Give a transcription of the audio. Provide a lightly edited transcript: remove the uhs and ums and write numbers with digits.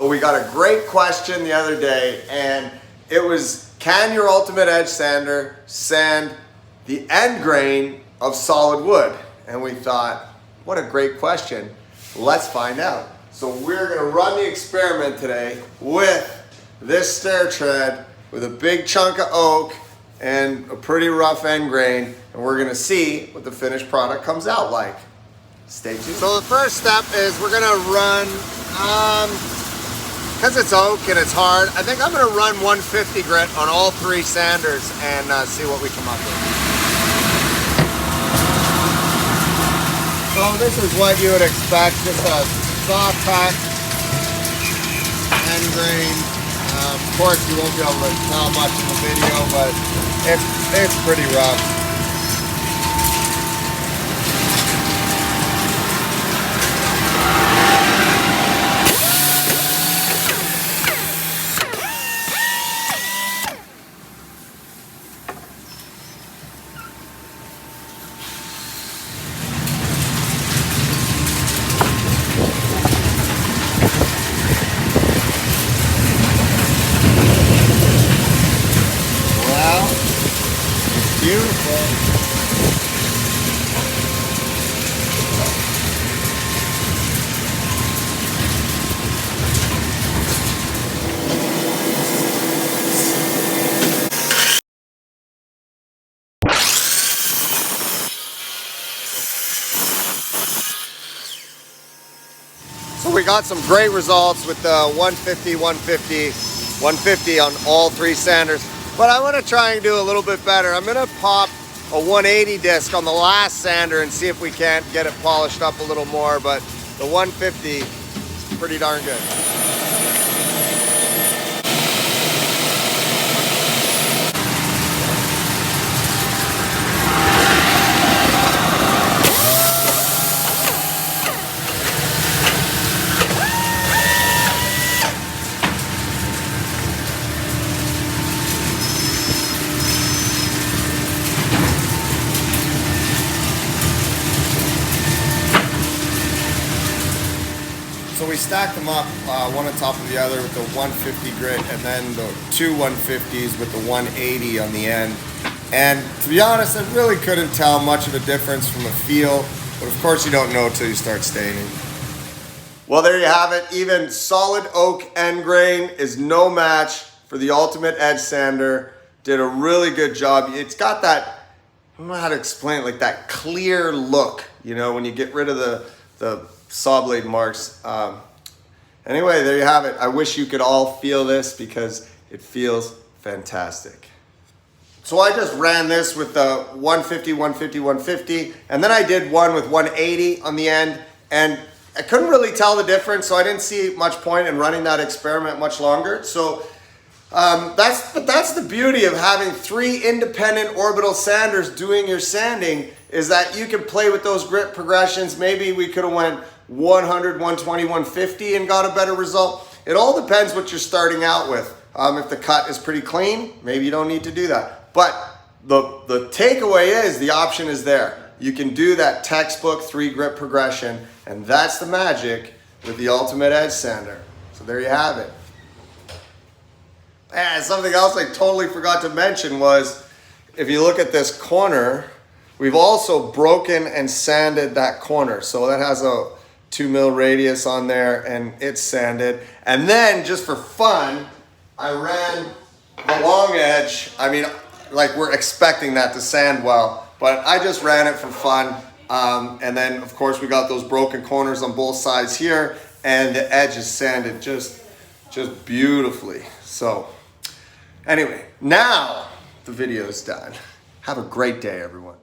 We got a great question the other day, and it was, can your Ultimate Edgesander sand the end grain of solid wood? And we thought, what a great question. Let's find out. So we're gonna run the experiment today with this stair tread with a big chunk of oak and a pretty rough end grain, and we're gonna see what the finished product comes out like. Stay tuned. So the first step is we're gonna run, because it's oak and it's hard, I think I'm gonna run 150 grit on all three sanders and see what we come up with. So this is what you would expect, just a soft cut end grain. Of course you won't be able to tell much in the video, but it's pretty rough. Beautiful. So we got some great results with the 150, 150, 150 on all three sanders. But I want to try and do a little bit better. I'm going to pop a 180 disc on the last sander and see if we can't get it polished up a little more. But the 150 is pretty darn good. So we stacked them up one on top of the other with the 150 grit and then the two 150s with the 180 on the end. And to be honest, I really couldn't tell much of a difference from a feel, but of course you don't know until you start staining. Well, there you have it. Even solid oak end grain is no match for the Ultimate Edgesander. Did a really good job. It's got that, I don't know how to explain it, like that clear look, you know, when you get rid of the saw blade marks. Anyway, there you have it. I wish you could all feel this because it feels fantastic. So I just ran this with the 150, 150, 150, and then I did one with 180 on the end, and I couldn't really tell the difference, so I didn't see much point in running that experiment much longer. So that's the beauty of having three independent orbital sanders doing your sanding, is that you can play with those grit progressions. Maybe we could have went 100, 120, 150 and got a better result. It all depends what you're starting out with. If the cut is pretty clean, maybe you don't need to do that. But the takeaway is the option is there. You can do that textbook 3 grit progression, and that's the magic with the Ultimate Edgesander. So there you have it. And something else I totally forgot to mention was, if you look at this corner, we've also broken and sanded that corner. So that has a 2 mil radius on there and it's sanded. And then just for fun, I ran the long edge. I mean, like we're expecting that to sand well, but I just ran it for fun. And then of course we got those broken corners on both sides here, and the edge is sanded just beautifully. So anyway, now the video is done. Have a great day, everyone.